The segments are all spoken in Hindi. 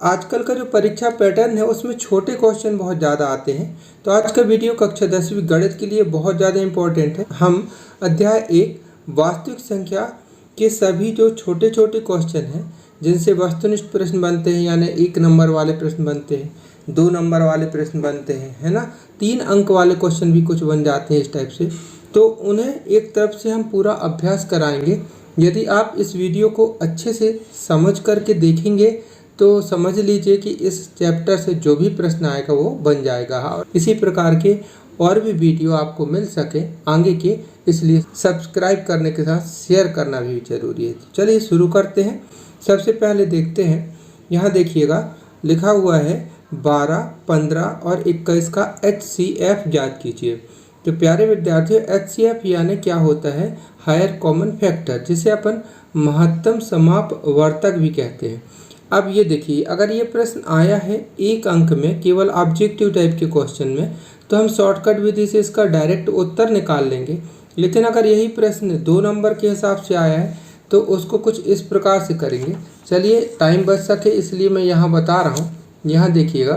आजकल का जो परीक्षा पैटर्न है उसमें छोटे क्वेश्चन बहुत ज़्यादा आते हैं। तो आज का वीडियो कक्षा 10वीं गणित के लिए बहुत ज़्यादा इम्पोर्टेंट है। हम अध्याय 1 वास्तविक संख्या के सभी जो छोटे छोटे क्वेश्चन हैं जिनसे वस्तुनिष्ठ प्रश्न बनते हैं, यानी 1 नंबर वाले प्रश्न बनते हैं, 2 नंबर वाले प्रश्न बनते हैं, है ना, 3 अंक वाले क्वेश्चन भी कुछ बन जाते हैं इस टाइप से। तो उन्हें एक तरफ से हम पूरा अभ्यास कराएंगे। यदि आप इस वीडियो को अच्छे से समझ करके देखेंगे तो समझ लीजिए कि इस चैप्टर से जो भी प्रश्न आएगा वो बन जाएगा। और इसी प्रकार के और भी वीडियो आपको मिल सके आगे के, इसलिए सब्सक्राइब करने के साथ शेयर करना भी जरूरी है। चलिए शुरू करते हैं। सबसे पहले देखते हैं, यहाँ देखिएगा लिखा हुआ है 12, 15 और 21 का HCF ज्ञात कीजिए। तो प्यारे विद्यार्थियों, HCF यानी क्या होता है? हायर कॉमन फैक्टर, जिसे अपन महत्तम समापवर्तक भी कहते हैं। अब ये देखिए, अगर ये प्रश्न आया है 1 अंक में, केवल ऑब्जेक्टिव टाइप के क्वेश्चन में, तो हम शॉर्टकट विधि से इसका डायरेक्ट उत्तर निकाल लेंगे। लेकिन अगर यही प्रश्न 2 नंबर के हिसाब से आया है तो उसको कुछ इस प्रकार से करेंगे। चलिए, टाइम बच सके इसलिए मैं यहाँ बता रहा हूँ। यहाँ देखिएगा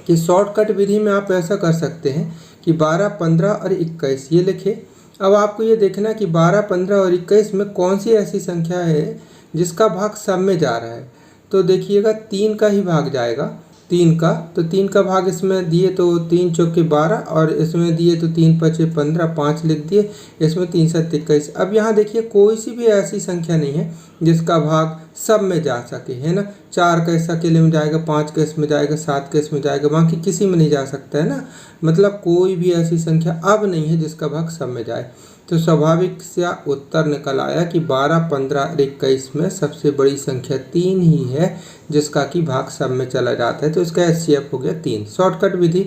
कि शॉर्टकट विधि में आप ऐसा कर सकते हैं कि 12, 15 और 21 ये लिखे। अब आपको ये देखना है कि 12, 15 और 21 में कौन सी ऐसी संख्या है जिसका भाग सब में जा रहा है। तो देखिएगा 3 का ही भाग जाएगा, 3 का। तो 3 का भाग इसमें दिए तो 3 चौके 12 और इसमें दिए तो 3 पचे 15, 5 लिख दिए, इसमें 3 7 21। अब यहाँ देखिए कोई सी भी ऐसी संख्या नहीं है जिसका भाग सब में जा सके, है ना। 4 का इस अकेले में जाएगा, 5 का इसमें जाएगा, 7 का इसमें जाएगा, बाकी किसी में नहीं जा सकता, है ना। मतलब कोई भी ऐसी संख्या अब नहीं है जिसका भाग सब में जाए। तो स्वाभाविक सा उत्तर निकल आया कि 12, 15 और 21 में सबसे बड़ी संख्या 3 ही है जिसका कि भाग सब में चला जाता है। तो इसका HCF हो गया 3, शॉर्टकट विधि।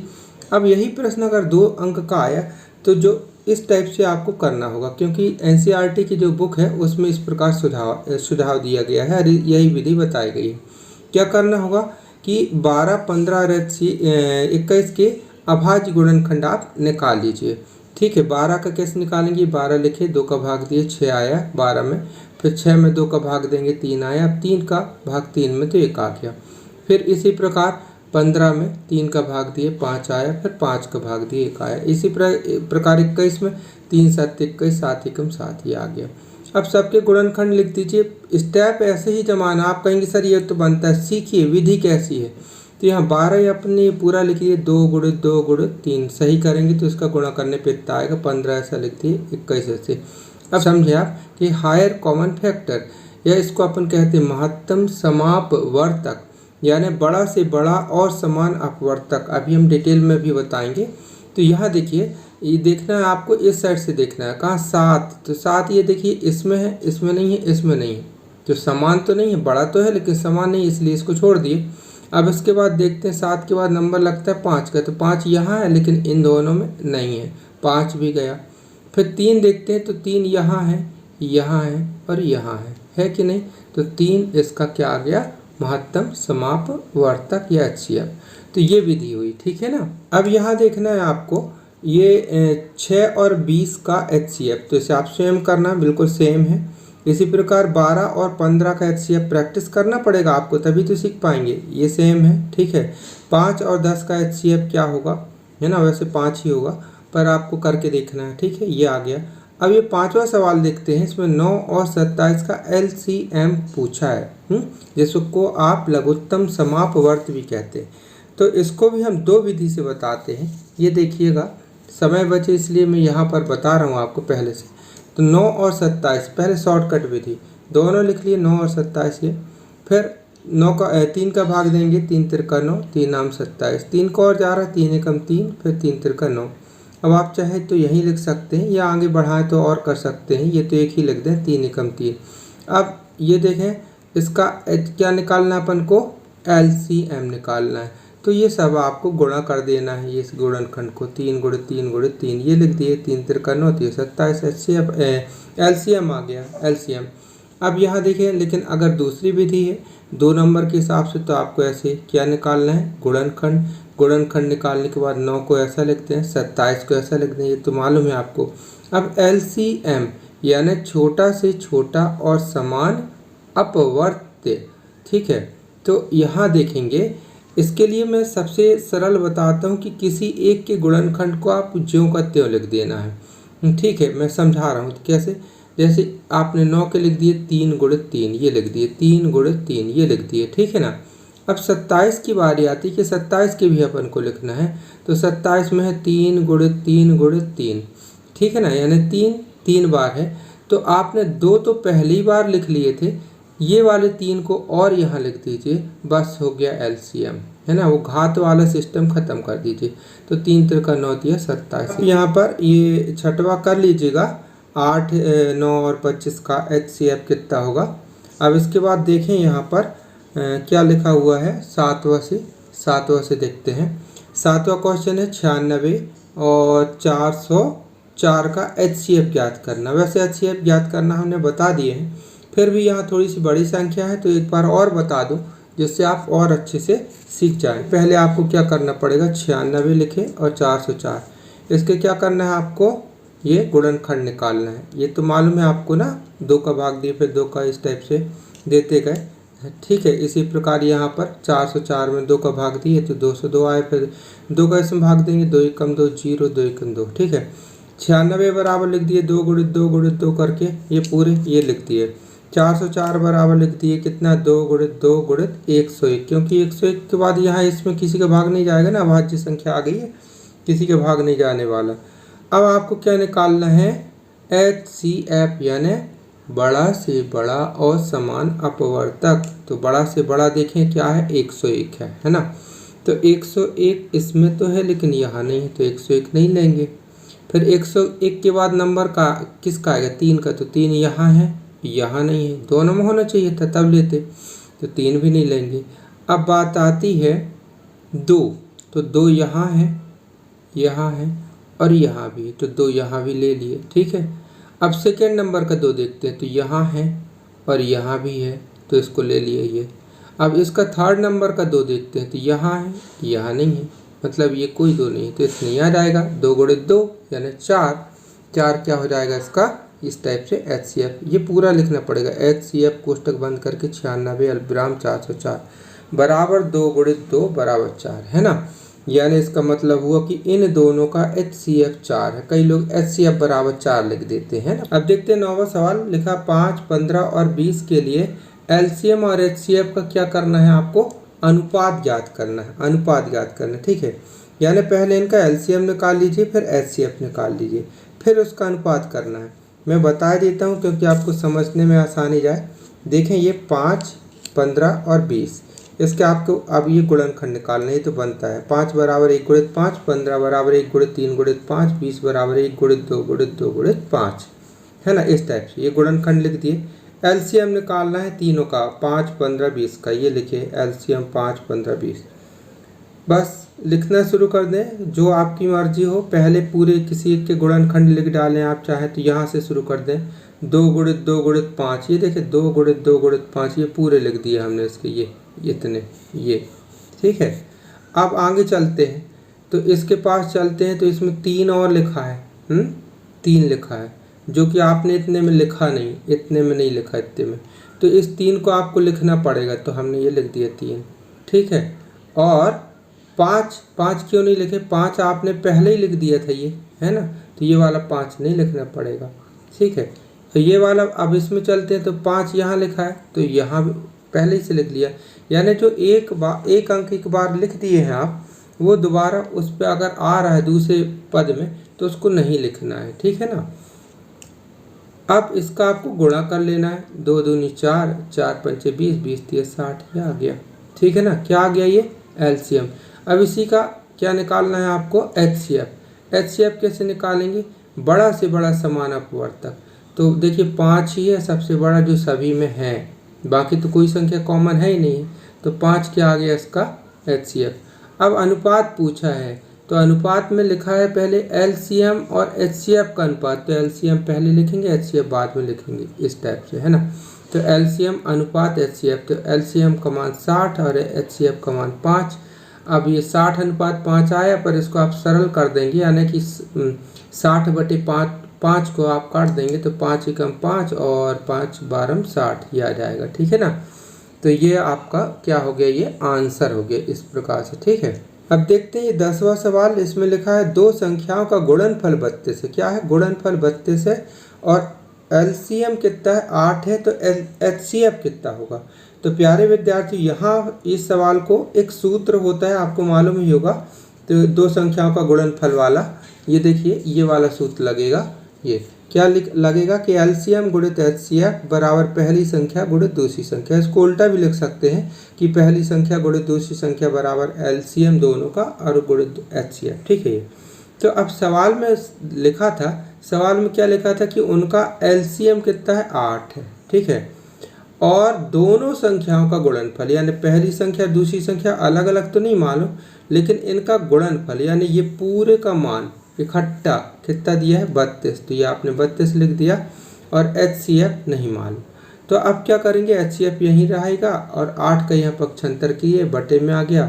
अब यही प्रश्न अगर 2 अंक का आया तो जो इस टाइप से आपको करना होगा, क्योंकि NCERT की जो बुक है उसमें इस प्रकार सुझाव दिया गया है, यही विधि बताई गई है। क्या करना होगा कि 12, 15 और 21 के अभाज्य गुणनखंड आप निकाल लीजिए। ठीक है, 12 का कैसे निकालेंगे? 12 लिखे, 2 का भाग दिए, 6 आया 12 में, फिर 6 में 2 का भाग देंगे, 3 आया। अब 3 का भाग 3 में तो 1 आ गया। फिर इसी प्रकार 15 में 3 का भाग दिए, 5 आया, फिर 5 का भाग दिए, 1 आया। इसी प्रकार 21 में 3 7 21, 7 एकम 7 ही आ गया। अब सबके गुणनखंड लिख दीजिए। स्टेप ऐसे ही जमाना। आप कहेंगे सर ये तो बनता है, सीखिए विधि कैसी है। तो यहाँ 12 अपनी पूरा लिखिए, 2 गुणे 2 गुणे 3 सही करेंगे तो इसका गुणा करने पे इतना आएगा। 15 ऐसा लिख दिए, 21 ऐसे। अब समझे आप कि हायर कॉमन फैक्टर, या इसको अपन कहते हैं महत्तम समापवर्तक, यानी बड़ा से बड़ा और समान अपवर्तक। अभी हम डिटेल में भी बताएंगे। तो यहाँ देखिए, ये देखना है आपको, इस साइड से देखना है। कहाँ? 7। तो 7 ये देखिए इसमें है, इसमें नहीं है, इसमें नहीं है। तो समान तो नहीं है, बड़ा तो है लेकिन समान नहीं, इसलिए इसको छोड़ दिए। अब इसके बाद देखते हैं, 7 के बाद नंबर लगता है 5 का। तो 5 यहाँ है लेकिन इन दोनों में नहीं है, 5 भी गया। फिर 3 देखते हैं तो 3 यहाँ है, यहाँ है और यहाँ है कि नहीं? तो 3 इसका क्या आ गया? महत्तम समापवर्तक या HCF। तो ये विधि हुई, ठीक है ना। अब यहाँ देखना है आपको, ये 6 और 20 का HCF। तो इसे आप स्वयं करना, बिल्कुल सेम है। इसी प्रकार 12 और 15 का HCF प्रैक्टिस करना पड़ेगा आपको, तभी तो सीख पाएंगे। ये सेम है, ठीक है। 5 और 10 का HCF क्या होगा, है ना। वैसे 5 ही होगा पर आपको करके देखना है, ठीक है। ये आ गया। अब ये 5वां सवाल देखते हैं। इसमें 9 और 27 का LCM पूछा है, जिसको आप लघुत्तम समापवर्त भी कहते हैं। तो इसको भी हम 2 विधि से बताते हैं। ये देखिएगा, समय बचे इसलिए मैं यहाँ पर बता रहा हूँ आपको पहले से। तो 9 और 27, पहले शॉर्टकट विधि, दोनों लिख लिए 9 और 27 ये। फिर 9 का 3 का भाग देंगे, 3 तिरका 9, 3 नाम 27। 3 को और जा रहा है, 3 एकम 3, फिर 3 तिरका 9। अब आप चाहे तो यहीं लिख सकते हैं या आगे बढ़ाएं तो और कर सकते हैं। ये तो एक ही लिख दें, 3 एकम 3। अब ये देखें, इसका क्या निकालना है अपन को? LCM निकालना है। तो ये सब आपको गुणा कर देना है, ये इस गुणनखंड को। 3 गुणे 3 गुणे 3 ये लिख दिए, 3 तिरका 9, 3 27 HCF LCM आ गया, LCM। अब यहाँ देखिए, लेकिन अगर दूसरी विधि है 2 नंबर के हिसाब से, तो आपको ऐसे क्या निकालना है? गुणनखंड। गुणनखंड निकालने के बाद 9 को ऐसा लिखते हैं, 27 को ऐसा लिखते हैं, ये तो मालूम है आपको। अब LCM यानी छोटा से छोटा और समान अपवर्त्य, ठीक है। तो यहाँ देखेंगे, इसके लिए मैं सबसे सरल बताता हूँ कि किसी एक के गुणनखंड को आप ज्यों का त्यों लिख देना है। ठीक है, मैं समझा रहा हूँ तो कैसे। जैसे आपने 9 के लिख दिए 3 गुणित 3 ये लिख दिए, 3 गुणित 3 ये लिख दिए, ठीक है ना। अब 27 की बारी आती है कि 27 के भी अपन को लिखना है। तो 27 में है 3 गुणित 3 गुणित 3, ठीक है ना, यानी 3 बार है। तो आपने 2 तो पहली बार लिख लिए थे, ये वाले 3 को और यहाँ लिख दीजिए, बस हो गया एलसीएम, है ना। वो घात वाला सिस्टम खत्म कर दीजिए। तो 3 त्रिका 9 दिया 27। यहाँ पर ये छठवा कर लीजिएगा, 8, 9 और 25 का एचसीएफ कितना होगा। अब इसके बाद देखें यहाँ पर क्या लिखा हुआ है, सातवां से देखते हैं। सातवां क्वेश्चन है 96 और 404 का एचसीएफ ज्ञात करना। वैसे एचसीएफ ज्ञात करना हमने बता दिए हैं, फिर भी यहाँ थोड़ी सी बड़ी संख्या है तो एक बार और बता दूं जिससे आप और अच्छे से सीख जाएं। पहले आपको क्या करना पड़ेगा, 96 लिखें और 404, इसके क्या करना है आपको, ये गुणनखंड निकालना है। ये तो मालूम है आपको ना, 2 का भाग दिए फिर 2 का इस टाइप से देते गए, ठीक है। इसी प्रकार यहाँ पर 404 में 2 का भाग दिए तो 202 आए, फिर 2 का इसमें भाग देंगे, 2 एकम 2 0, 2 एकम 2, ठीक है। 96 बराबर लिख दिए 2 गुणित 2 गुणित 2 करके ये पूरे ये लिख दिए। 404 बराबर लिख दिए कितना, 2 गुणित 2 गुणित 101, क्योंकि 101 के बाद यहाँ इसमें किसी का भाग नहीं जाएगा ना, भाज्य संख्या आ गई है, किसी का भाग नहीं जाने वाला। अब आपको क्या निकालना है, HCF यानी बड़ा से बड़ा और समान अपवर्तक। तो बड़ा से बड़ा देखें क्या है, 101 है ना। तो 101 इसमें तो है लेकिन यहाँ नहीं है, तो 101 नहीं लेंगे। फिर 101 के बाद नंबर का किसका आएगा, 3 का, तो 3 यहाँ है, यहाँ नहीं है, दोनों में होना चाहिए था तब लेते, तो 3 भी नहीं लेंगे। अब बात आती है 2, तो 2 यहाँ है और यहाँ भी, तो 2 यहाँ भी ले लिए, ठीक है। अब सेकेंड नंबर का 2 देखते हैं, तो यहाँ है और यहाँ भी है, तो इसको ले लिए ये। अब इसका थर्ड नंबर का 2 देखते हैं, तो यहाँ है, यहाँ नहीं है, मतलब ये कोई 2 नहीं है, तो इसमें आ जाएगा 2 गुणित 2 यानी 4 क्या हो जाएगा इसका, इस टाइप से एचसीएफ ये पूरा लिखना पड़ेगा। एचसीएफ कोष्टक बंद करके 96 अल्पविराम 404 बराबर 2 गुणित 2 बराबर 4, है ना। यानी इसका मतलब हुआ कि इन दोनों का HCF 4 है। कई लोग HCF बराबर 4 लिख देते हैं ना। अब देखते हैं 9वां सवाल लिखा 5, 15 और 20 के लिए LCM और HCF का क्या करना है, आपको अनुपात ज्ञात करना है, ठीक है। यानी पहले इनका LCM निकाल लीजिए, फिर HCF निकाल लीजिए, फिर उसका अनुपात करना है। मैं बता देता हूँ क्योंकि आपको समझने में आसानी जाए। देखें ये 5, 15 और 20, इसके आपको अब ये गुणनखंड निकालना है, तो बनता है 5 बराबर 1 गुणित 5, 15 बराबर 1 गुणित 3 गुणित 5, 20 बराबर 1 गुणित 2 गुणित 2 गुणित 5, है ना। इस टाइप से ये गुणनखंड लिख दिए। एलसीएम निकालना है तीनों का, 5, 15, 20 का, ये लिखे एलसीएम 5, 15, 20। बस लिखना शुरू कर दें, जो आपकी मर्जी हो। पहले पूरे किसी एक के गुणनखंड लिख डालें आप चाहें तो, यहाँ से शुरू कर दें। 2 गुणित 2 गुणित 5, ये देखिए 2 गुणित 2 गुणित 5, ये पूरे लिख दिए हमने इसके, ये इतने, ये ठीक है। अब आगे चलते हैं, तो इसके पास चलते हैं, तो इसमें 3 और लिखा है, 3 लिखा है, जो कि आपने इतने में लिखा नहीं, इतने में नहीं लिखा, इतने में। तो इस 3 को आपको लिखना पड़ेगा, तो हमने ये लिख दिया 3, ठीक है। और 5 क्यों नहीं लिखे, 5 आपने पहले ही लिख दिया था ये, है ना, तो ये वाला 5 नहीं लिखना पड़ेगा, ठीक है। तो ये वाला, अब इसमें चलते हैं, तो 5 यहाँ लिखा है, तो यहाँ भी पहले ही से लिख लिया। यानी जो एक अंक एक बार लिख दिए हैं आप, वो दोबारा उस पर अगर आ रहा है दूसरे पद में, तो उसको नहीं लिखना है, ठीक है ना। अब इसका आपको गुणा कर लेना है, 2 दूनी 4, 4 पंचे 20, 20 3 60, ये आ गया, ठीक है ना। क्या आ गया, ये एलसीएम। अब इसी का क्या निकालना है आपको, एचसीएफ। एचसीएफ कैसे निकालेंगे, बड़ा से बड़ा समान अपवर्तक। तो देखिए 5 ही है सबसे बड़ा जो सभी में है, बाकी तो कोई संख्या कॉमन है ही नहीं, तो 5 क्या आ गया इसका HCF। अब अनुपात पूछा है, तो अनुपात में लिखा है पहले LCM और HCF का अनुपात, तो LCM पहले लिखेंगे, HCF बाद में लिखेंगे, इस टाइप से, है ना। तो LCM अनुपात HCF, तो LCM का मान 60 और HCF का मान 5। अब ये 60 अनुपात 5 आया, पर इसको आप सरल कर देंगे, यानी कि 60/5 को आप काट देंगे, तो 5 एकम 5 और 5 बारम 60, ये आ जाएगा, ठीक है ना। तो ये आपका क्या हो गया, ये आंसर हो गया इस प्रकार से। ठीक है, अब देखते हैं ये 10वां सवाल। इसमें लिखा है दो संख्याओं का गुणनफल 32 है। क्या है, गुणनफल 32 है और एलसीएम कितना है, 8 है, तो एचसीएफ कितना होगा। तो प्यारे विद्यार्थी, यहाँ इस सवाल को एक सूत्र होता है, आपको मालूम ही होगा। तो दो संख्याओं का गुणनफल वाला, ये देखिए ये वाला सूत्र लगेगा। ये क्या लगेगा कि एलसीएम गुणित एचसीएफ बराबर पहली संख्या गुणित दूसरी संख्या। इसको उल्टा भी लिख सकते हैं कि पहली संख्या गुणित दूसरी संख्या बराबर एलसीएम दोनों का और गुणित एचसीएफ। ठीक है, तो अब सवाल में लिखा था, सवाल में क्या लिखा था कि उनका एलसीएम कितना है, 8 है। ठीक है, और दोनों संख्याओं का गुणनफल, यानी पहली संख्या दूसरी संख्या अलग अलग तो नहीं मालूम, लेकिन इनका गुणनफल यानी ये पूरे का मान इकट्ठा कितना दिया है, 32। तो ये आपने 32 लिख दिया और एचसीएफ नहीं मालूम। तो अब क्या करेंगे, एचसीएफ यहीं रहेगा और 8 का यहाँ पक्षांतर किए, बटे में आ गया,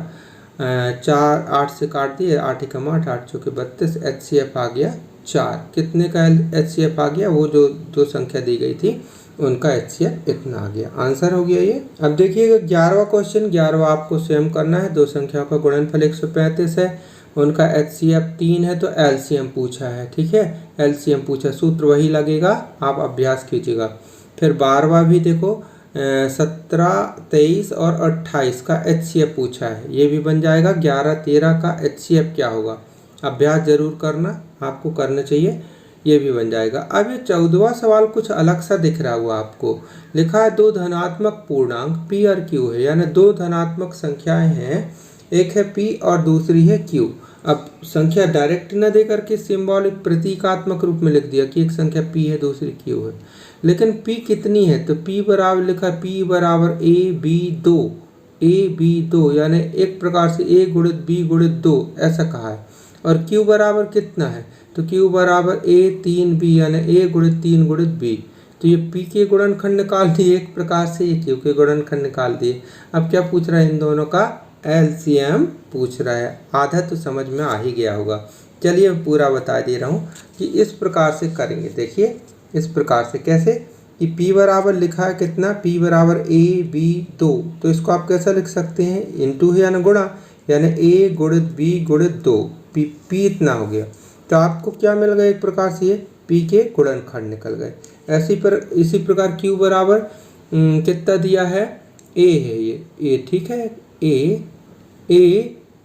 4 8 से काट दिए, 8 एकम 8, 8 चौके 32, एचसीएफ आ गया 4। कितने का एचसीएफ आ गया, वो जो दो संख्या दी गई थी उनका एचसीएफ इतना आ गया। आंसर हो गया ये। अब देखिएगा 11वां क्वेश्चन। 11वां आपको सेम करना है। दो संख्याओं का गुणनफल 135 है, उनका एचसीएफ 3 है, तो एलसीएम पूछा है। ठीक है, एलसीएम पूछा, सूत्र वही लगेगा, आप अभ्यास कीजिएगा। फिर 12वां भी देखो, 17 23 और 28 का एचसीएफ पूछा है, ये भी बन जाएगा। 11 13 का एचसीएफ क्या होगा, अभ्यास जरूर करना, आपको करना चाहिए, ये भी बन जाएगा। अब ये 14वां सवाल कुछ अलग सा दिख रहा हुआ आपको। लिखा है दो धनात्मक पूर्णांक पी और क्यू है, यानी दो धनात्मक संख्याएं हैं, एक है पी और दूसरी है क्यू। अब संख्या डायरेक्ट न दे करके सिंबॉलिक प्रतीकात्मक रूप में लिख दिया कि एक संख्या पी है दूसरी क्यू है, लेकिन पी कितनी है, तो पी बराबर लिखा है पी बराबर ए बी दो, यानी एक प्रकार से ए गुणित बी गुणित 2 ऐसा कहा है। और क्यू बराबर कितना है, तो क्यू बराबर ए 3 बी, यानी ए गुणित 3 गुणित बी। तो ये पी के गुणनखंड निकाल दिए एक प्रकार से, ये क्यू के गुणनखंड निकाल दिए। अब क्या पूछ रहा है, इन दोनों का एलसीएम पूछ रहा है। आधा तो समझ में आ ही गया होगा। चलिए पूरा बता दे रहा हूँ कि इस प्रकार से करेंगे। देखिए इस प्रकार से कैसे, कि P बराबर लिखा है कितना, P बराबर ए बी 2, तो इसको आप कैसा लिख सकते हैं, इंटू है यानी गुणा, यानी ए गुणित बी गुणित 2, P इतना हो गया। तो आपको क्या मिल गया, एक प्रकार से ये P के गुणनखंड निकल गए। इसी प्रकार Q बराबर कितना दिया है, A है ये A, ठीक है, ए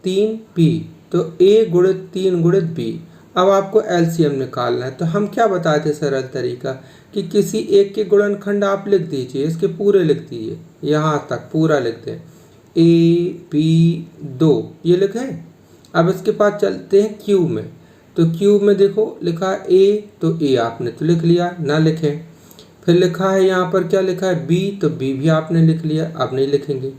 3 P, तो A गुणित 3 गुणित B। अब आपको एलसीएम निकालना है, तो हम क्या बताए थे सरल तरीका, कि किसी एक के गुणनखंड आप लिख दीजिए, इसके पूरे लिख दीजिए, यहाँ तक पूरा लिख दें, ए बी 2 ये लिखें। अब इसके बाद चलते हैं क्यू में, तो क्यू में देखो लिखा है ए, तो ए आपने तो लिख लिया, ना लिखें। फिर लिखा है यहाँ पर क्या लिखा है बी, तो बी भी आपने लिख लिया, अब नहीं लिखेंगे।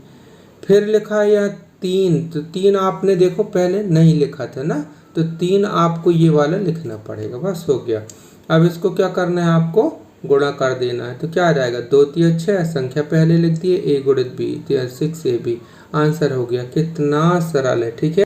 फिर लिखा है यहाँ 3, तो 3 आपने देखो पहले नहीं लिखा था ना, तो 3 आपको ये वाला लिखना पड़ेगा, बस हो गया। अब इसको क्या करना है, आपको गुणा कर देना है, तो क्या आ जाएगा, 2 3 6, संख्या पहले लिख दिए, ए गुणित बी 6 ए बी, आंसर हो गया। कितना सरल है, ठीक है।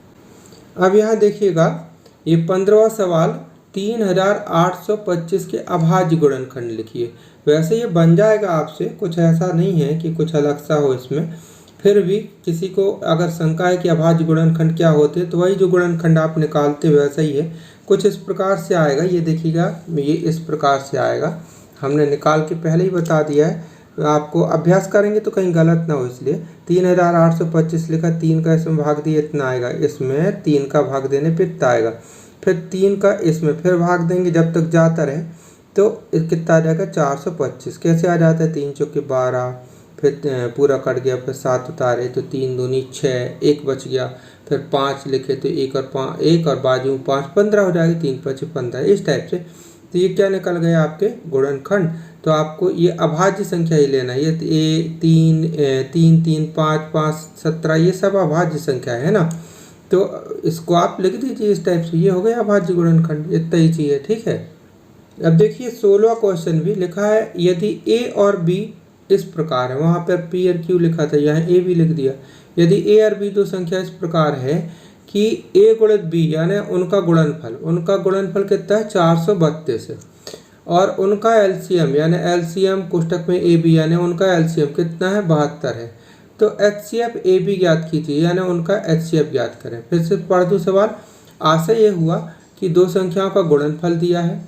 अब यहाँ देखिएगा ये 15वां सवाल, 3825 के अभाज्य गुणनखंड लिखिए। वैसे ये बन जाएगा आपसे, कुछ ऐसा नहीं है कि कुछ अलग सा हो इसमें, फिर भी किसी को अगर शंका है कि अभाज्य गुणनखंड क्या होते हैं, तो वही जो गुणनखंड आप निकालते वैसा ही है, कुछ इस प्रकार से आएगा। ये देखिएगा, ये इस प्रकार से आएगा, हमने निकाल के पहले ही बता दिया है, आपको अभ्यास करेंगे तो कहीं गलत ना हो, इसलिए 3825 लिखा, 3 का इसमें भाग दिए इतना आएगा, इसमें 3 का भाग देने पे इतना आएगा, फिर 3 का इसमें फिर भाग देंगे जब तक जाता रहे, तो कितना आ जाएगा 425। कैसे आ जाता है, 3 चौके 12, फिर पूरा कट गया, फिर 7 उतारे तो 3 दूनी 6, 1 बच गया, फिर 5 लिखे तो 1 और बाजू में 5, 15 हो जाएगी, 3 5 15, इस टाइप से। तो ये क्या निकल गया आपके गुणनखंड। तो आपको ये अभाज्य संख्या ही लेना है, ये 3 3 5 5 17 ये सब अभाज्य संख्या है ना, तो इसको आप लिख दीजिए इस टाइप से, ये हो गया अभाज्य गुणनखंड, इतना ही चाहिए, ठीक है। अब देखिए 16वां क्वेश्चन भी लिखा है, यदि ए और बी इस प्रकार है, वहाँ पर पी और क्यू लिखा था, यहाँ ए भी लिख दिया। यदि ए और बी दो संख्या इस प्रकार है कि ए गुणित बी, यानी उनका गुणनफल कितना है 432 है, और उनका एलसीएम यानी एलसीएम कोष्टक में ए बी यानी उनका एलसीएम कितना है 72 है। तो HCF AB ज्ञात कीजिए, यानी उनका HCF ज्ञात करें। फिर से पढ़ दूँ सवाल। आशय ये हुआ कि दो संख्याओं का गुणनफल दिया है,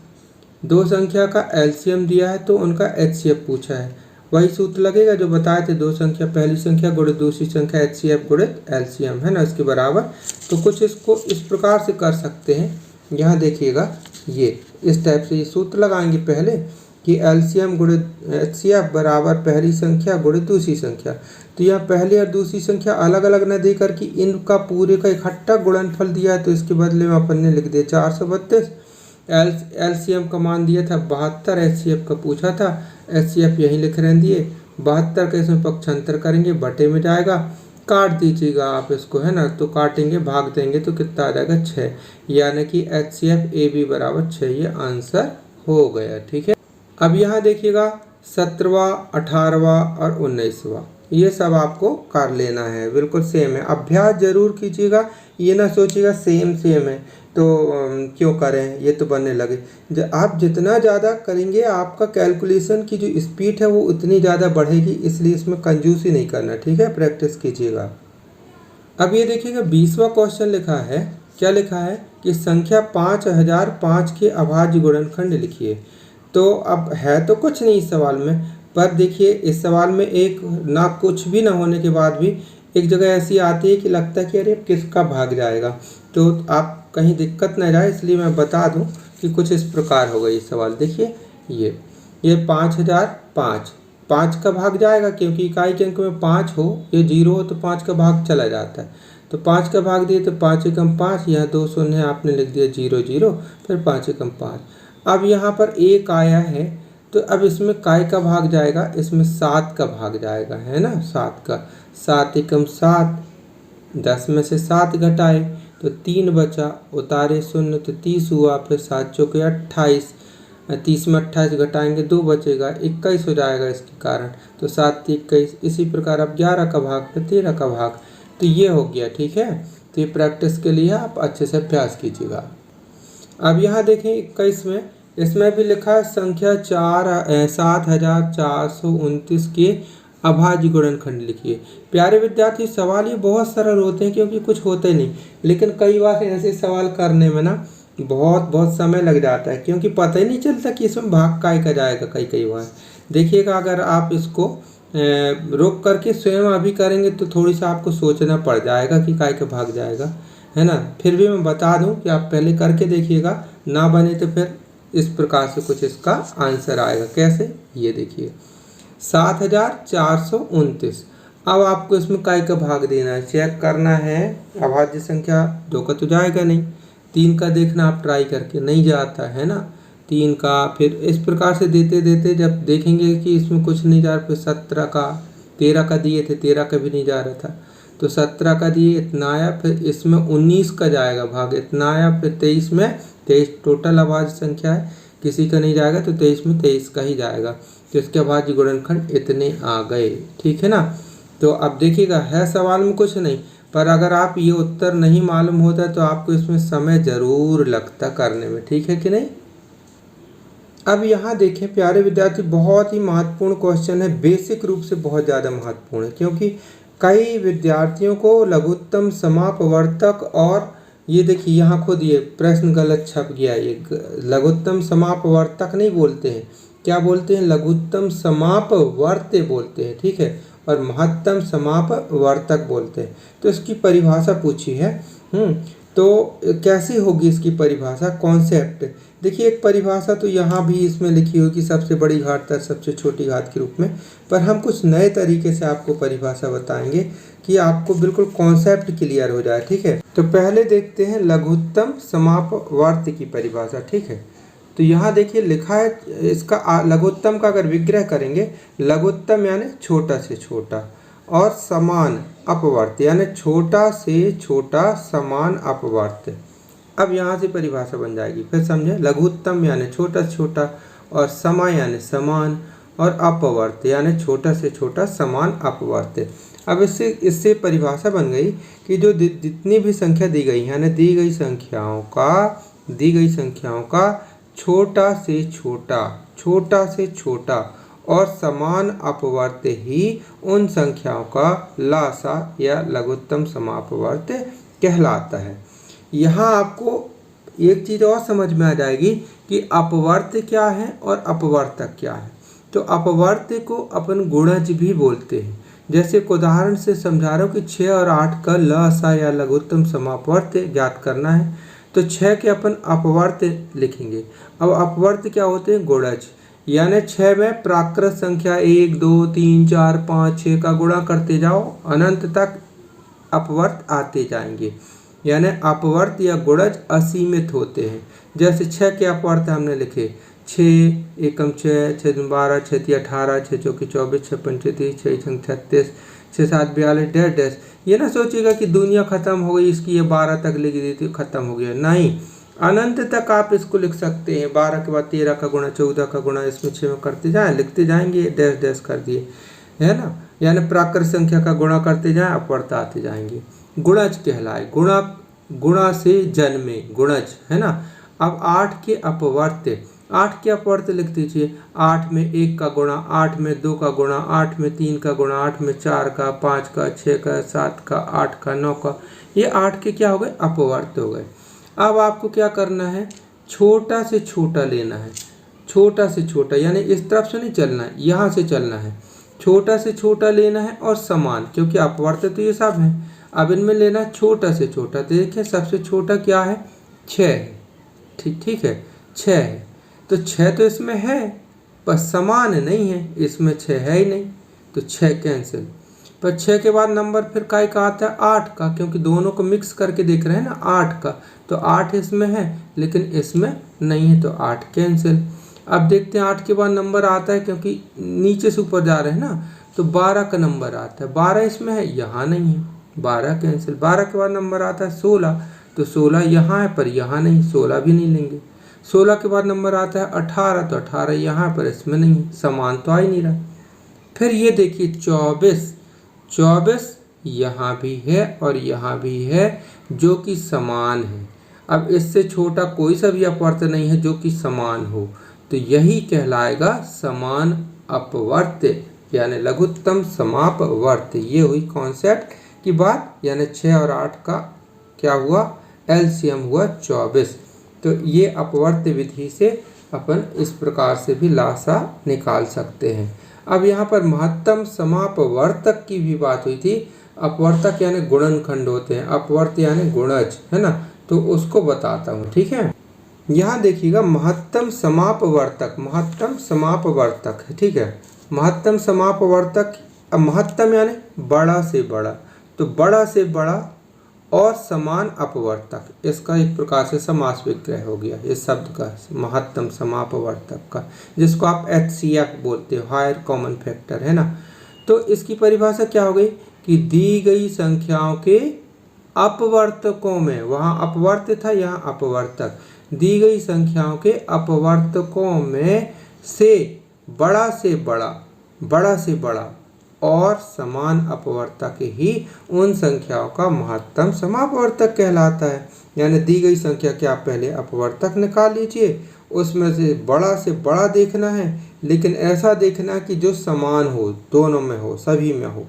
दो संख्या का LCM दिया है, तो उनका HCF पूछा है। वही सूत्र लगेगा जो बताए थे, दो संख्या पहली संख्या गुणित दूसरी संख्या HCF गुणित LCM, है ना, इसके बराबर। तो कुछ इसको इस प्रकार से कर सकते हैं। यहाँ देखिएगा, ये इस टाइप से ये सूत्र लगाएंगे पहले कि LCM गुणित HCF बराबर पहली संख्या गुणित दूसरी संख्या। तो यहाँ पहली और दूसरी संख्या अलग अलग न दे करके इनका पूरे का इकट्ठा गुणनफल दिया है, तो इसके बदले में अपन ने लिख दिया 432। LCM का मान दिया था 72, HCF का पूछा था, HCF यहीं लिख रहे दिए। 72 का इसमें पक्षांतर करेंगे, बटे में जाएगा, काट दीजिएगा आप इसको, है ना, तो काटेंगे भाग देंगे तो कितना आ जाएगा 6, यानी कि HCF AB बराबर 6, ये आंसर हो गया। ठीक है, अब यहाँ देखिएगा 17वां, 18वां और 19वां, ये सब आपको कर लेना है, बिल्कुल सेम है। अभ्यास जरूर कीजिएगा, ये ना सोचिएगा सेम सेम है तो क्यों करें, ये तो बनने लगे। आप जितना ज़्यादा करेंगे आपका कैलकुलेशन की जो स्पीड है वो उतनी ज़्यादा बढ़ेगी, इसलिए इसमें कंजूसी नहीं करना। ठीक है, प्रैक्टिस कीजिएगा। अब ये देखिएगा 20वां क्वेश्चन लिखा है, क्या लिखा है कि संख्या 5005 के अभाज्य गुणनखंड लिखिए। तो अब है तो कुछ नहीं इस सवाल में, पर देखिए इस सवाल में एक ना कुछ भी ना होने के बाद भी एक जगह ऐसी आती है कि लगता है कि अरे किसका भाग जाएगा, तो आप कहीं दिक्कत न जाए इसलिए मैं बता दूं कि कुछ इस प्रकार होगा ये सवाल। देखिए ये 5005, 5 का भाग जाएगा क्योंकि इकाई के अंक में 5 हो, ये 0 हो तो 5 का भाग चला जाता है, तो 5 का भाग दिए तो 5 एकम 5, यहाँ 2 शून्य आपने लिख दिया 0 0, फिर 5 एकम 5। अब यहाँ पर 1 आया है, तो अब इसमें काय का भाग जाएगा, इसमें 7 का भाग जाएगा, है ना, 7 का, 7 एकम 7, 10 में से 7 घटाए तो 3 बचा, उतारे 0 तो 30 हुआ, फिर 7 चौके 28, 30 में 28 घटाएंगे 2 बचेगा, 21 हो जाएगा इसके कारण, तो 7 21। इसी प्रकार अब 11 का भाग, फिर 13 का भाग, तो ये हो गया। ठीक है, तो ये प्रैक्टिस के लिए आप अच्छे से अभ्यास कीजिएगा। अब यहाँ देखें 21 में, इसमें भी लिखा है संख्या 7429 के अभाज्य गुणनखंड लिखिए। प्यारे विद्यार्थी, सवाल ये बहुत सरल होते हैं क्योंकि कुछ होते नहीं, लेकिन कई बार ऐसे सवाल करने में ना बहुत समय लग जाता है क्योंकि पता ही नहीं चलता कि इसमें भाग काय का जाएगा। कई बार देखिएगा, अगर आप इसको रोक करके स्वयं अभी करेंगे तो थोड़ी सा आपको सोचना पड़ जाएगा कि काय का भाग जाएगा, है ना। फिर भी मैं बता दूं कि आप पहले करके देखिएगा, ना बने तो फिर इस प्रकार से कुछ इसका आंसर आएगा। कैसे, ये देखिए 7429। अब आपको इसमें काय का भाग देना है, चेक करना है। अभाज्य संख्या 2 का तो जाएगा नहीं, 3 का देखना आप ट्राई करके, नहीं जाता है ना 3 का। फिर इस प्रकार से देते देते जब देखेंगे कि इसमें कुछ नहीं जा रहा, फिर 17 का, 13 का दिए थे, 13 का भी नहीं जा रहा था, तो 17 का दिए, इतना आया, फिर इसमें 19 का जाएगा भाग, इतना आया, फिर 23 में 23 टोटल अभाज्य संख्या है, किसी का नहीं जाएगा तो 23 में 23 का ही जाएगा, तो इसके अभाज्य गुणनखंड इतने आ गए। ठीक है ना। तो अब देखिएगा, है सवाल में कुछ नहीं, पर अगर आप ये उत्तर नहीं मालूम होता तो आपको इसमें समय जरूर लगता करने में। ठीक है कि नहीं। अब यहाँ देखें प्यारे विद्यार्थी, बहुत ही महत्वपूर्ण क्वेश्चन है, बेसिक रूप से बहुत ज़्यादा महत्वपूर्ण है, क्योंकि कई विद्यार्थियों को लघुत्तम समापवर्तक, और ये देखिए यहाँ खुद ये प्रश्न गलत छप गया, ये लघुत्तम समापवर्तक नहीं बोलते हैं, क्या बोलते हैं, लघुत्तम समापवर्त्य बोलते हैं। ठीक है, और महत्तम समापवर्तक बोलते हैं। तो इसकी परिभाषा पूछी है, तो कैसी होगी इसकी परिभाषा, कॉन्सेप्ट। देखिए एक परिभाषा तो यहाँ भी इसमें लिखी होगी, सबसे बड़ी घात तक सबसे छोटी घात के रूप में, पर हम कुछ नए तरीके से आपको परिभाषा बताएंगे कि आपको बिल्कुल कॉन्सेप्ट क्लियर हो जाए। ठीक है, तो पहले देखते हैं लघुत्तम समापवर्त्य की परिभाषा। ठीक है, तो यहाँ देखिए लिखा है, इसका लघुत्तम का अगर विग्रह करेंगे, लघुत्तम यानी छोटा से छोटा, और समान अपवर्त्य यानी छोटा से छोटा समान अपवर्त्य। अब यहाँ से परिभाषा बन जाएगी, फिर समझे, लघुत्तम यानी छोटा से छोटा, और समा यानी समान, और अपवर्त्य यानी छोटा से छोटा समान अपवर्त्य। अब इससे परिभाषा बन गई कि जो जितनी भी संख्या दी गई है, यानी दी गई संख्याओं का छोटा से छोटा और समान अपवर्त्य ही उन संख्याओं का लासा या लघुत्तम समापवर्त्य कहलाता है। यहाँ आपको एक चीज़ और समझ में आ जाएगी कि अपवर्त्य क्या है और अपवर्तक क्या है। तो अपवर्त्य को अपन गुणज भी बोलते हैं। जैसे एक उदाहरण से समझा रहा हूँ कि 6 और 8 का लासा या लघुत्तम समापवर्त्य ज्ञात करना है, तो 6 के अपन अपवर्त्य लिखेंगे। अब अपवर्त्य क्या होते हैं? गुणज। यानी 6 में प्राकृत संख्या 1 2 3 4 5 6 का गुणा करते जाओ, अनंत तक अपवर्त आते जाएंगे। यानी अपवर्त या गुणज असीमित होते हैं। जैसे 6 के अपवर्त हमने लिखे 6 एकम 6, 6 दूनी 12, 6 तिया 18, 6 चौकी 24, 6 पंचे 30, 6 छंग 36, 6 7 42 डैश डैश। ये ना सोचिएगा कि दुनिया खत्म हो गई, इसकी ये 12 तक लिख दी थी खत्म हो गया, नहीं, अनंत तक आप इसको लिख सकते हैं। 12 के बाद 13 का गुणा, 14 का गुणा, इसमें 6 में करते जाएं, लिखते जाएंगे, डैश डैश कर दिए, है ना। यानी प्राकृत संख्या का गुणा करते जाएं, अपवर्त आते जाएंगे, गुणज कहलाए। गुणा से जन्मे गुणज, है ना। अब 8 के अपवर्त्य, 8 के अपवर्त्य लिख दीजिए। 8 में 1 का गुणा, 8 में 2 का गुणा, 8 में 3 का गुणा, 8 में 4 का, 5 का, 6 का, 7 का, 8 का, 9 का, ये 8 के क्या हो गए? अपवर्त्य हो गए। अब आपको क्या करना है? छोटा से छोटा लेना है, छोटा से छोटा, यानी इस तरफ से नहीं चलना है, यहाँ से चलना है। छोटा से छोटा लेना है और समान, क्योंकि अपवर्त्य तो ये सब है। अब इनमें लेना है छोटा से छोटा। देखिए सबसे छोटा क्या है? 6 है, ठीक है, 6 है। तो 6 तो इसमें है पर समान नहीं है, इसमें 6 है ही नहीं, तो 6 कैंसिल। पर 6 के बाद नंबर फिर काय का आता है? 8 का, क्योंकि दोनों को मिक्स करके देख रहे हैं ना, 8 का, तो 8 इसमें है लेकिन इसमें नहीं है, तो 8 कैंसिल। अब देखते हैं 8 के बाद नंबर आता है, क्योंकि नीचे से ऊपर जा रहे हैं ना, तो 12 का नंबर आता है। 12 इसमें है, यहाँ नहीं है, 12 कैंसिल। 12 के बाद नंबर आता है 16, तो 16 यहाँ है पर यहाँ नहीं, 16 भी नहीं लेंगे। 16 के बाद नंबर आता है 18, तो 18 यहाँ पर इसमें नहीं है, समान तो आ ही नहीं रहा। फिर ये देखिए 24, 24 यहाँ भी है और यहाँ भी है, जो कि समान है। अब इससे छोटा कोई सा भी अपवर्त्य नहीं है जो कि समान हो, तो यही कहलाएगा समान अपवर्त्य, यानी लघुत्तम समापवर्त्य। ये हुई कॉन्सेप्ट की बात, यानी 6 और 8 का क्या हुआ? एलसीएम हुआ 24। तो ये अपवर्त्य विधि से अपन इस प्रकार से भी लासा निकाल सकते हैं। अब यहाँ पर महत्तम समापवर्तक की भी बात हुई थी। अपवर्तक यानी गुणनखंड होते हैं, अपवर्त्य यानी गुणज, है ना, तो उसको बताता हूँ, ठीक है। यहाँ देखिएगा महत्तम समापवर्तक, महत्तम समापवर्तक है, ठीक है। महत्तम समापवर्तक, अब महत्तम यानी बड़ा से बड़ा, तो बड़ा से बड़ा और समान अपवर्तक, इसका एक प्रकार से समास विग्रह हो गया इस शब्द का, महत्तम समापवर्तक का, जिसको आप HCF बोलते हो, हायर कॉमन फैक्टर, है ना। तो इसकी परिभाषा क्या हो गई कि दी गई संख्याओं के अपवर्तकों में, वहाँ अपवर्त्य था, यहाँ अपवर्तक, दी गई संख्याओं के अपवर्तकों में से बड़ा से बड़ा और समान अपवर्तक ही उन संख्याओं का महत्तम समापवर्तक कहलाता है। यानी दी गई संख्या के आप पहले अपवर्तक निकाल लीजिए, उसमें से बड़ा देखना है, लेकिन ऐसा देखना कि जो समान हो, दोनों में हो, सभी में हो।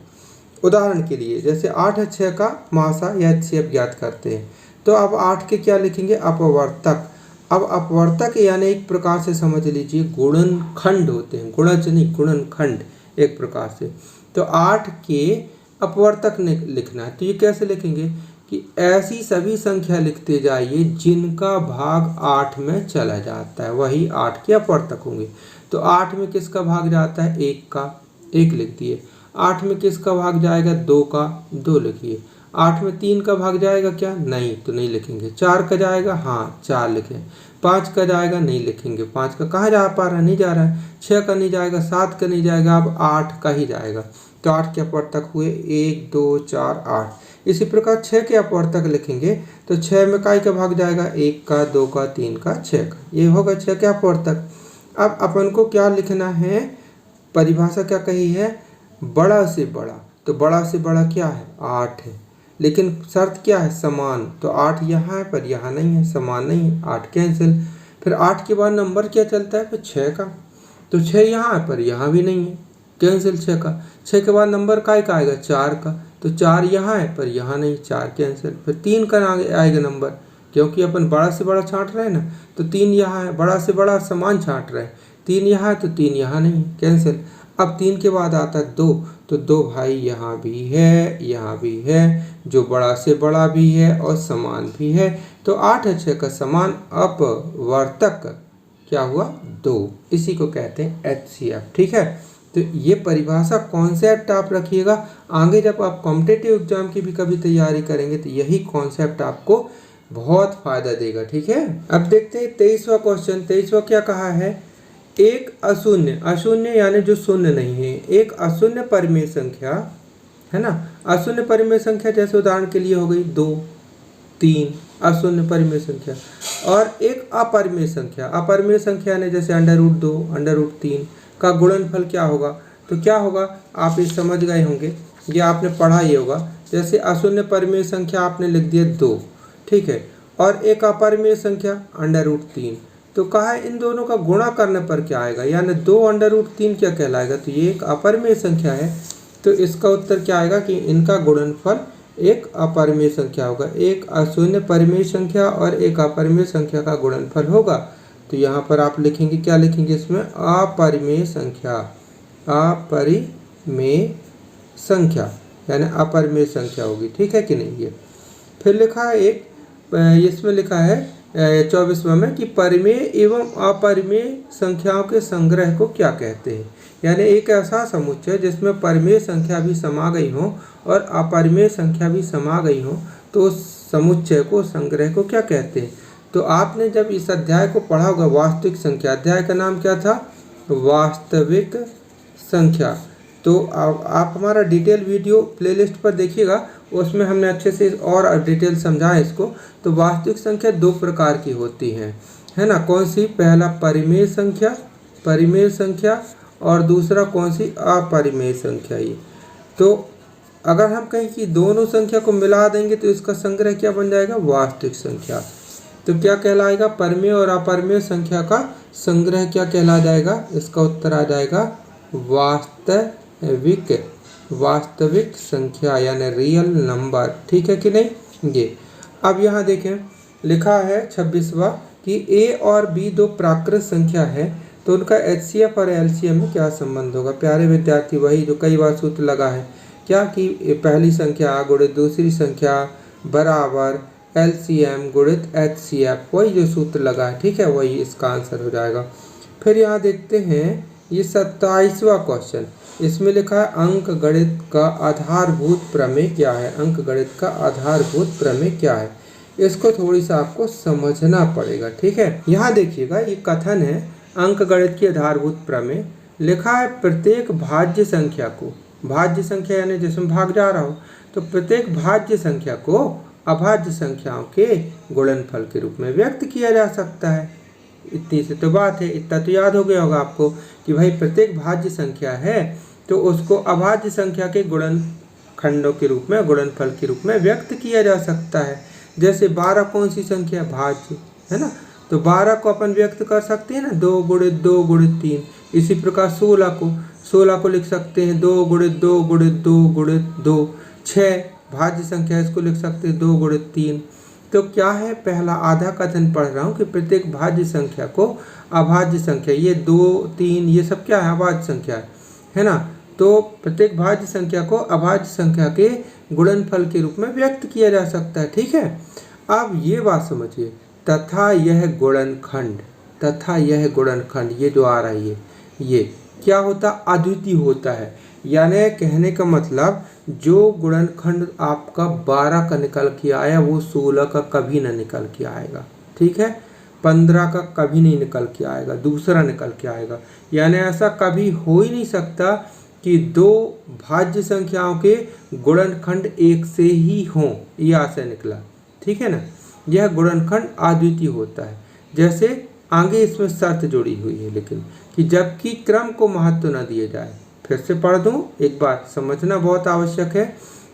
उदाहरण के लिए जैसे 8 और 6 का महासा या HCF ज्ञात करते हैं, तो अब 8 के क्या लिखेंगे? अपवर्तक। अब अपवर्तक यानी एक प्रकार से समझ लीजिए गुणनखंड होते हैं, गुणज नहीं, गुणनखंड एक प्रकार से। तो 8 के अपवर्तक लिखना है, तो ये कैसे लिखेंगे कि ऐसी सभी संख्या लिखते जाइए जिनका भाग 8 में चला जाता है, वही 8 के अपवर्तक होंगे। तो 8 में किसका भाग जाता है? 1 का, 1 लिख दिए। 8 में किसका भाग जाएगा? 2 का, 2 लिखिए। 8 में 3 का भाग जाएगा क्या? नहीं, तो नहीं लिखेंगे। 4 का जाएगा? हाँ, 4 लिखें। 5 का जाएगा? नहीं लिखेंगे, 5 का कहाँ जा पा रहा है? नहीं जा रहा है। 6 का नहीं जाएगा, 7 का नहीं जाएगा, अब 8 का ही जाएगा। तो 8 के अपवर्तक हुए 1 2 4 8। इसी प्रकार 6 के अपवर्तक लिखेंगे, तो 6 में काय का भाग जाएगा? 1 का, 2 का, 3 का, 6 का, ये होगा 6 के अपवर्तक। अब अपन को क्या लिखना है? परिभाषा क्या कही है? बड़ा से बड़ा, तो बड़ा से बड़ा क्या है? 8 है, लेकिन शर्त क्या है? समान। तो 8 यहाँ है पर यहाँ नहीं है, समान नहीं है, 8 कैंसिल। फिर 8 के बाद नंबर क्या चलता है? फिर 6 का। तो 6 यहाँ है पर यहाँ भी नहीं है, कैंसिल 6 का। 6 के बाद नंबर का आएगा 4 का, तो 4 यहाँ है पर यहाँ नहीं, 4 कैंसिल। फिर 3 का आएगा नंबर, क्योंकि अपन बड़ा से बड़ा छांट रहे हैं ना, तो 3 यहाँ है, बड़ा से बड़ा समान छांट रहे हैं। 3 यहाँ है तो 3 यहाँ नहीं, कैंसिल। अब 3 के बाद आता है 2, तो 2 भाई यहाँ भी है, यहाँ भी है, जो बड़ा से बड़ा भी है और समान भी है। तो 8 और 6 का समान अपवर्तक क्या हुआ 2। इसी को कहते हैं HCF। ठीक है, तो ये परिभाषा कॉन्सेप्ट आप रखिएगा, आगे जब आप कॉम्पिटिटिव एग्जाम की भी कभी तैयारी करेंगे तो यही कॉन्सेप्ट आपको बहुत फायदा देगा। ठीक है, अब देखते हैं 23वां क्वेश्चन। 23वां क्या कहा है, एक अशून्य, अशून्य यानी जो शून्य नहीं है, एक अशून्य परिमेय संख्या है ना। अशून्य परिमेय संख्या जैसे उदाहरण के लिए हो गई 2, 3 अशून्य परिमेय संख्या, और एक अपरिमेय संख्या, अपरिमेय संख्या यानी जैसे √2, √3 का गुणनफल क्या होगा। तो क्या होगा आप ये समझ गए होंगे, ये आपने पढ़ा ही होगा। जैसे अशून्य परिमेय संख्या आपने लिख दिया 2, ठीक है, और एक अपरिमेय संख्या √3, तो कहा है इन दोनों का गुणा करने पर क्या आएगा, यानी 2 √3 क्या कहलाएगा। तो ये एक अपरिमेय संख्या है, तो इसका उत्तर क्या आएगा कि इनका गुणनफल एक अपरिमेय संख्या होगा। एक अशून्य परिमेय संख्या और एक अपरिमेय संख्या का गुणनफल होगा। तो यहाँ पर आप लिखेंगे, क्या लिखेंगे इसमें, अपरिमेय संख्या, अपरिमेय संख्या यानी अपरिमेय संख्या होगी। ठीक है कि नहीं। ये फिर लिखा है एक, इसमें लिखा है 24वां में कि परिमेय एवं अपरिमेय संख्याओं के संग्रह को क्या कहते हैं। यानी एक ऐसा समुच्चय जिसमें परिमेय संख्या भी समा गई हो और अपरिमेय संख्या भी समा गई हो, तो उस समुच्चय को, संग्रह को क्या कहते हैं। तो आपने जब इस अध्याय को पढ़ा होगा, वास्तविक संख्या, अध्याय का नाम क्या था, वास्तविक संख्या। तो आप हमारा डिटेल वीडियो प्लेलिस्ट पर देखिएगा, उसमें हमने अच्छे से और डिटेल समझाया इसको। तो वास्तविक संख्या 2 प्रकार की होती हैं, है ना। कौन सी, पहला परिमेय संख्या, परिमेय संख्या, और दूसरा कौन सी, अपरिमेय संख्या। ये तो अगर हम कहें कि दोनों संख्या को मिला देंगे तो इसका संग्रह क्या बन जाएगा, वास्तविक संख्या। तो क्या कहलाएगा, परिमेय और अपरिमेय संख्या का संग्रह क्या कहला जाएगा, इसका उत्तर आ जाएगा वास्तविक, वास्तविक संख्या यानी रियल नंबर। ठीक है कि नहीं। ये अब यहाँ देखें लिखा है 26वां कि A और B 2 प्राकृत संख्या है, तो उनका HCF और LCM में क्या संबंध होगा। प्यारे विद्यार्थी, वही जो कई बार सूत्र लगा है, क्या कि पहली संख्या गुणित दूसरी संख्या बराबर LCM गुणित HCF, वही जो सूत्र लगा है। ठीक है, वही इसका आंसर हो जाएगा। फिर यहाँ देखते हैं ये 27वां क्वेश्चन, इसमें लिखा है अंक गणित का आधारभूत प्रमेय क्या है। अंक गणित का आधारभूत प्रमेय क्या है, इसको थोड़ी सा आपको समझना पड़ेगा। ठीक है, यहाँ देखिएगा, ये कथन है अंक गणित की आधारभूत प्रमेय। लिखा है प्रत्येक भाज्य संख्या को, भाज्य संख्या यानी जिसमें भाग जा रहा हो, तो प्रत्येक भाज्य संख्या को अभाज्य संख्याओं के गुणनफल के रूप में व्यक्त किया जा सकता है। इतनी से तो बात है, इतना तो याद हो गया होगा आपको कि भाई प्रत्येक भाज्य संख्या है तो उसको अभाज्य संख्या के गुणनखंडों के रूप में, गुणनफल के रूप में व्यक्त किया जा सकता है। जैसे 12 कौन सी संख्या, भाज्य है ना, तो 12 को अपन व्यक्त कर सकते हैं ना 2 गुणित 2 गुणित 3। इसी प्रकार 16 को लिख सकते हैं 2 गुणित 2 गुणित 2 गुणित 2। 6 भाज्य संख्या, इसको लिख सकते हैं 2 गुणित 3। तो क्या है, पहला आधा कथन पढ़ रहा हूँ कि प्रत्येक भाज्य संख्या को अभाज्य संख्या, ये 2 3 ये सब क्या है, अभाज्य संख्या है ना। तो प्रत्येक भाज्य संख्या को अभाज्य संख्या के गुणनफल के रूप में व्यक्त किया जा सकता है। ठीक है, अब ये बात समझिए, तथा यह गुणनखंड, तथा यह गुणनखंड, ये जो आ रही है ये क्या होता, अद्वितीय होता है। यानी कहने का मतलब जो गुणनखंड आपका 12 का निकल के आया वो 16 का कभी ना निकल के आएगा। ठीक है, 15 का कभी नहीं निकल के आएगा, दूसरा निकल के आएगा। यानी ऐसा कभी हो ही नहीं सकता कि 2 भाज्य संख्याओं के गुणनखंड एक से ही हों, ये आशय निकला। ठीक है ना, यह गुणनखंड अद्वितीय होता है। जैसे आगे इसमें शर्त जुड़ी हुई है लेकिन कि जबकि क्रम को महत्व न दिया जाए। फिर से पढ़ दूं, एक बात समझना बहुत आवश्यक है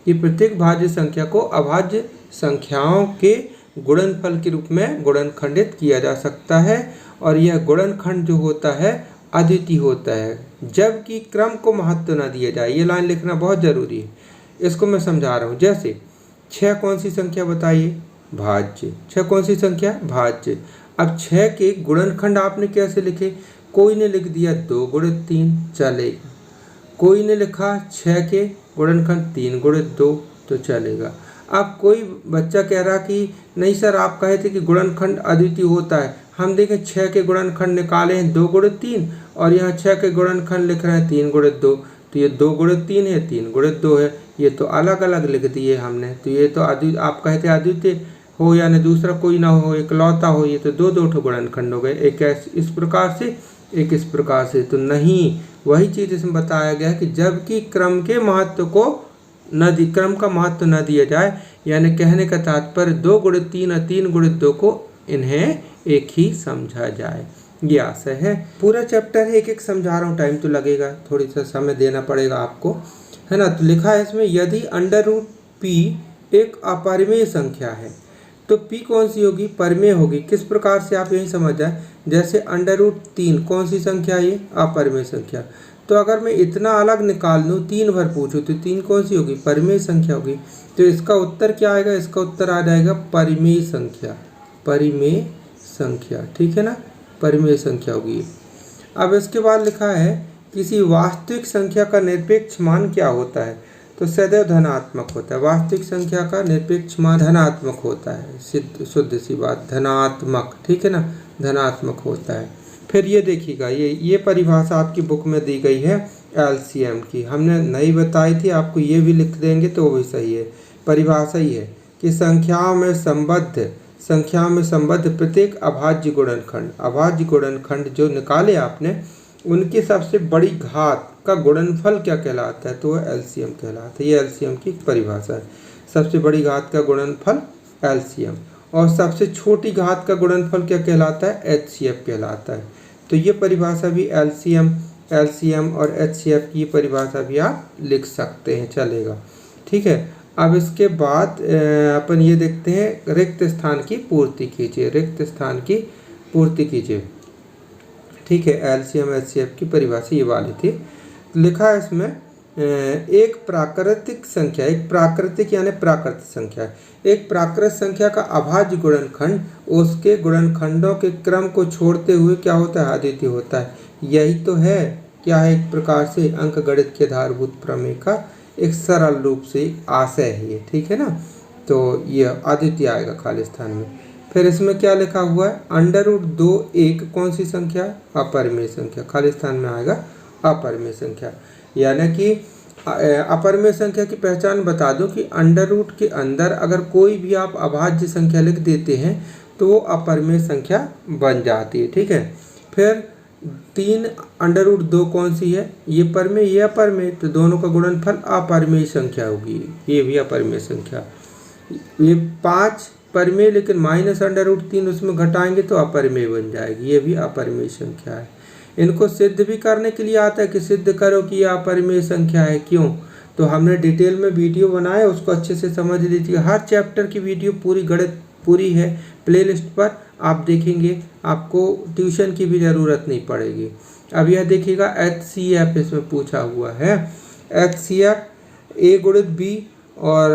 कि प्रत्येक भाज्य संख्या को अभाज्य संख्याओं के गुणनफल के रूप में गुणनखंडित किया जा सकता है, और यह गुणनखंड जो होता है अद्वितीय होता है जबकि क्रम को महत्व न दिया जाए। ये लाइन लिखना बहुत ज़रूरी है। इसको मैं समझा रहा हूँ। जैसे 6 कौन सी संख्या बताइए? भाज्य। 6 कौन सी संख्या? भाज्य। अब 6 के गुणनखंड आपने कैसे लिखे? कोई ने लिख दिया 2 गुणित 3, चलेगा। कोई ने लिखा 6 के गुणनखंड 3 गुणित 2, तो चलेगा। अब कोई बच्चा कह रहा कि नहीं सर, आप कहे थे कि गुणनखंड अद्वितीय होता है। हम देखें 6 के गुणनखंड निकाले हैं 2 गुणित 3 और यहाँ 6 के गुणनखंड लिख रहे हैं 3 गुणित 2, तो ये 2 गुणित 3 है, 3 गुणित 2 है। ये तो अलग अलग लिख दिए हमने, तो ये तो आप कहते अद्वितीय हो यानी दूसरा कोई ना हो, इकलौता हो। ये तो दो गुणनखंड हो गए, एक इस प्रकार से, एक इस प्रकार से। तो नहीं, वही चीज़ इसमें बताया गया है कि जबकि क्रम के महत्व को क्रम का महत्व न दिया जाए, यानी कहने का तात्पर्य 2 गुणित 3 और 3 गुणित 2 को इन्हें एक ही समझा जाए। ये आशय है। पूरा चैप्टर एक एक समझा रहा हूँ, टाइम तो लगेगा, थोड़ी सा समय देना पड़ेगा आपको, है ना। तो लिखा है इसमें, यदि अंडर रूट पी एक अपरिमेय संख्या है तो पी कौन सी होगी? परिमेय होगी। किस प्रकार से आप यही समझ जाए, जैसे अंडर रूट 3 कौन सी संख्या है? ये अपरिमेय संख्या। तो अगर मैं इतना अलग निकाल दूँ, 3 भर पूछूँ, तो 3 कौन सी होगी? परिमेय संख्या होगी। तो इसका उत्तर क्या आएगा? इसका उत्तर आ जाएगा परिमेय संख्या। परिमेय संख्या, ठीक है ना, परिमेय संख्या होगी। अब इसके बाद लिखा है, किसी वास्तविक संख्या का निरपेक्ष मान क्या होता है? तो सदैव धनात्मक होता है। वास्तविक संख्या का निरपेक्ष मान धनात्मक होता है, शुद्ध सी बात, धनात्मक, ठीक है ना, धनात्मक होता है। फिर ये देखिएगा, ये परिभाषा आपकी बुक में दी गई है एलसीएम की, हमने नहीं बताई थी आपको, ये भी लिख देंगे तो वो भी सही है। परिभाषा ही है कि संख्याओं में संबद्ध प्रत्येक अभाज्य गुणनखंड जो निकाले आपने, उनकी सबसे बड़ी घात का गुणनफल क्या कहलाता है? तो वह एलसीएम कहलाता है। ये एलसीएम की परिभाषा है। सबसे बड़ी घात का गुणनफल एलसीएम, और सबसे छोटी घात का गुणनफल क्या कहलाता है? एचसीएफ कहलाता है। तो ये परिभाषा भी एलसीएम और एचसीएफ की परिभाषा भी आप लिख सकते हैं, चलेगा, ठीक है। अब इसके बाद अपन ये देखते हैं, रिक्त स्थान की पूर्ति कीजिए, ठीक है। एलसीएम एचसीएफ की परिभाषा ये वाली थी। लिखा है इसमें, एक प्राकृतिक संख्या, एक प्राकृतिक यानी प्राकृत संख्या, एक प्राकृत संख्या का अभाज्य गुणनखंड उसके गुणनखंडों के क्रम को छोड़ते हुए क्या होता है? अद्वितीय होता है। यही तो है, क्या है, एक प्रकार से अंकगणित के आधारभूत प्रमेय का एक सरल रूप से आशय है ये, ठीक है ना। तो यह अद्वितीय आएगा खाली स्थान में। फिर इसमें क्या लिखा हुआ है? अंडर रूट 2 एक कौन सी संख्या? अपरिमेय संख्या। खाली स्थान में आएगा अपरिमेय संख्या। यानी कि अपरिमेय संख्या की पहचान बता दूं कि अंडर रूट के अंदर अगर कोई भी आप अभाज्य संख्या लिख देते हैं तो वो अपरिमेय संख्या बन जाती है, ठीक है। फिर 3 अंडर रूट 2 कौन सी है? ये परिमेय, ये अपरिमेय, तो दोनों का गुणनफल अपरिमेय संख्या होगी, ये भी अपरिमेय संख्या। ये 5 परिमेय लेकिन माइनस अंडर रूट 3 उसमें घटाएंगे तो अपरिमेय बन जाएगी, ये भी अपरिमेय संख्या है। इनको सिद्ध भी करने के लिए आता है कि सिद्ध करो कि यह अपरिमेय संख्या है। क्यों? तो हमने डिटेल में वीडियो बनाया, उसको अच्छे से समझ लीजिए। हर चैप्टर की वीडियो पूरी गणित पूरी है प्लेलिस्ट पर, आप देखेंगे, आपको ट्यूशन की भी ज़रूरत नहीं पड़ेगी। अब यह देखिएगा एचसीएफ इसमें पूछा हुआ है। एचसीएफ ए गुणित बी और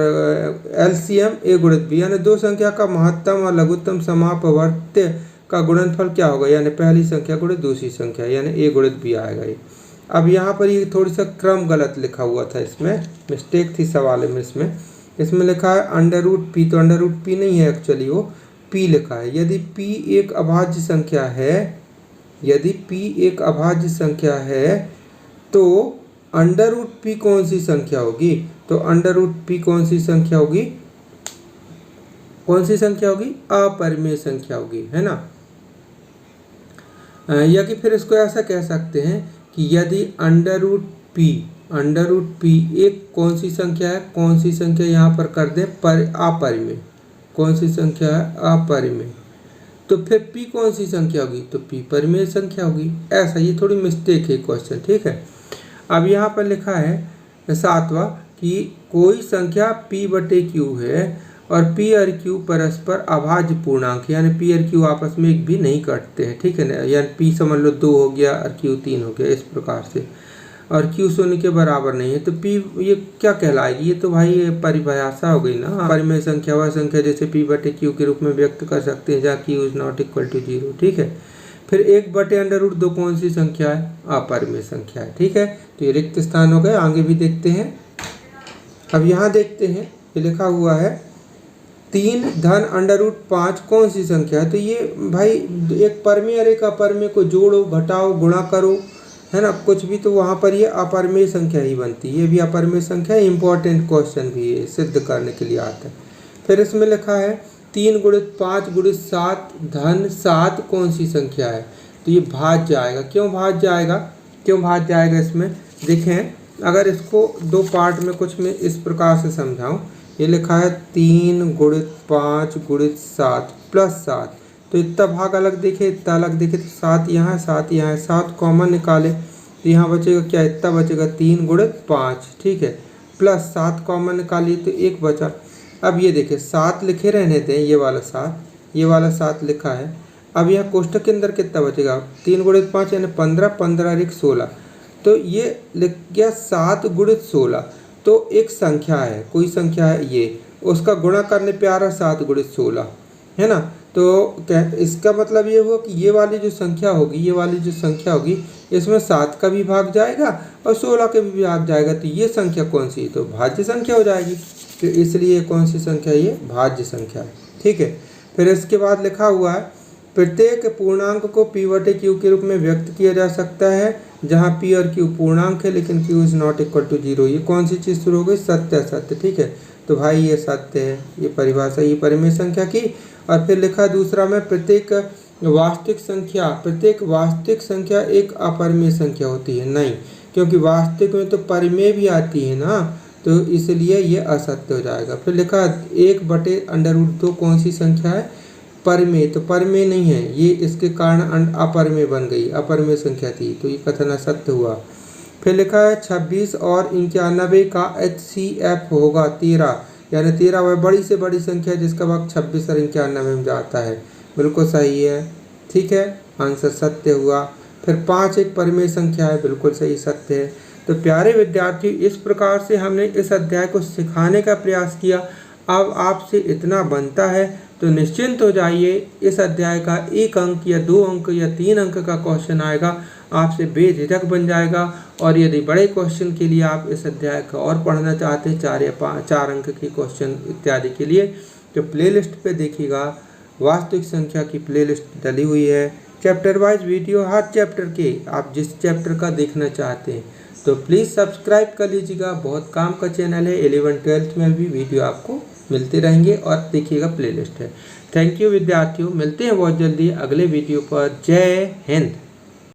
एलसीएम ए गुणित बी, यानी दो संख्या का महत्तम और लघुत्तम समापवर्त्य का गुणनफल क्या होगा? यानी पहली संख्या गुणित दूसरी संख्या, यानी ए गुणित बी आएगा ये। अब यहाँ पर ये थोड़ी सा क्रम गलत लिखा हुआ था, इसमें मिस्टेक थी सवाल में। इसमें लिखा है अंडर रूट पी, तो अंडर रूट पी नहीं है एक्चुअली, वो पी लिखा है। यदि पी एक अभाज्य संख्या है, यदि पी एक अभाज्य संख्या है तो अंडर रूट पी कौन सी संख्या होगी? तो अंडर रूट पी कौन सी संख्या होगी? कौन सी संख्या होगी? अपरिमेय संख्या होगी, है ना। या कि फिर इसको ऐसा कह सकते हैं कि यदि अंडर रूट पी एक कौन सी संख्या है? कौन सी संख्या यहाँ पर कर दें? अपरिमेय। कौन सी संख्या है? अपरिमेय। तो फिर पी कौन सी संख्या होगी? तो पी परिमेय संख्या होगी। ऐसा, ये थोड़ी मिस्टेक है क्वेश्चन, ठीक है। अब यहाँ पर लिखा है 7वां कि कोई संख्या p/q है और पी और क्यू परस्पर अभाज्य पूर्णांक, यानी पी और क्यू आपस में एक भी नहीं काटते हैं, ठीक है ना। यानी पी समझ लो 2 हो गया और क्यू 3 हो गया, इस प्रकार से, और क्यू शून्य के बराबर नहीं है, तो पी ये क्या कहलाएगी, ये तो भाई ये परिभाषा हो गई ना। परिमेय संख्या वह संख्या जैसे पी बटे क्यू के रूप में व्यक्त कर सकते हैं जहाँ q is not equal to 0, ठीक है। फिर 1 बटे √2 कौन सी संख्या है, अपरिमेय संख्या है, ठीक है। तो ये रिक्त स्थान हो गए, आगे भी देखते हैं। अब यहाँ देखते हैं, ये लिखा हुआ है 3 धन √5 कौन सी संख्या है। तो ये भाई एक परिमेय और एक अपरिमेय को जोड़ो, घटाओ, गुणा करो, है ना, कुछ भी, तो वहाँ पर ये अपरिमेय संख्या ही बनती है। ये भी अपरिमेय संख्या है, इंपॉर्टेंट क्वेश्चन भी है, सिद्ध करने के लिए आता है। फिर इसमें लिखा है 3 × 5 × 7 धन 7 कौन सी संख्या है। तो ये भाज्य आएगा। क्यों भाज्य आएगा इसमें देखें, अगर इसको 2 पार्ट में कुछ में इस प्रकार से समझाऊं, ये लिखा है 3 × 5 × 7 + 7, तो इतना भाग अलग देखे, इतना अलग देखे, तो 7 यहाँ 7 यहाँ 7 कॉमन निकाले, तो यहाँ बचेगा क्या, इतना बचेगा 3 × 5, ठीक है, प्लस 7 कॉमन निकालिए तो 1 बचा। अब ये देखिए 7 लिखे रहने थे, ये वाला 7 लिखा है। अब यहाँ कोष्ठक के अंदर कितना बचेगा, 3 × 5 यानी 15, 15 × 16, तो ये लिख गया 7 × 16। तो एक संख्या है, कोई संख्या है, ये उसका गुणा करने पे आ रहा 7 × 16, है ना। तो इसका मतलब ये हुआ कि ये वाली जो संख्या होगी इसमें 7 का भी भाग जाएगा और 16 का भी भाग जाएगा, तो ये संख्या कौन सी, तो भाज्य संख्या हो जाएगी। तो इसलिए कौन सी संख्या, ये भाज्य संख्या है, ठीक है। फिर इसके बाद लिखा हुआ है प्रत्येक पूर्णांक को पी बटे क्यू के रूप में व्यक्त किया जा सकता है जहाँ पी और क्यू पूर्णांक है लेकिन q is not equal to 0। ये कौन सी चीज़ शुरू हो गई, सत्य असत्य, ठीक है। तो भाई ये सत्य है, ये परिभाषा ये परिमेय संख्या की। और फिर लिखा दूसरा में प्रत्येक वास्तविक संख्या एक अपरिमेय संख्या होती है, नहीं, क्योंकि वास्तविक में तो परिमेय भी आती है ना, तो इसलिए ये असत्य हो जाएगा। फिर लिखा 1 बटे √2 कौन सी संख्या है, परिमेय, तो परिमेय नहीं है ये, इसके कारण अपरिमेय बन गई, अपरिमेय संख्या थी, तो ये कथन असत्य हुआ। फिर लिखा है 26 और 91 का HCF होगा 13, यानी 13 वह बड़ी से बड़ी संख्या है जिसका भाग 26 और 91 में जाता है, बिल्कुल सही है, ठीक है, आंसर सत्य हुआ। फिर 5 एक परिमेय संख्या है, बिल्कुल सही, सत्य है। तो प्यारे विद्यार्थी, इस प्रकार से हमने इस अध्याय को सिखाने का प्रयास किया। अब आपसे इतना बनता है तो निश्चिंत हो जाइए, इस अध्याय का 1 अंक या 2 अंक या 3 अंक का क्वेश्चन आएगा, आपसे बेझिझक बन जाएगा। और यदि बड़े क्वेश्चन के लिए आप इस अध्याय का और पढ़ना चाहते हैं, 4 या 4 अंक के क्वेश्चन इत्यादि के लिए, तो प्लेलिस्ट पे देखिएगा, वास्तविक संख्या की प्लेलिस्ट डली हुई है, चैप्टर वाइज वीडियो, हर चैप्टर के आप जिस चैप्टर का देखना चाहते हैं तो प्लीज़ सब्सक्राइब कर लीजिएगा। बहुत काम का चैनल है, 11 12th में भी वीडियो आपको मिलते रहेंगे, और देखिएगा प्लेलिस्ट है। थैंक यू विद्यार्थियों, मिलते हैं बहुत जल्दी अगले वीडियो पर। जय हिंद।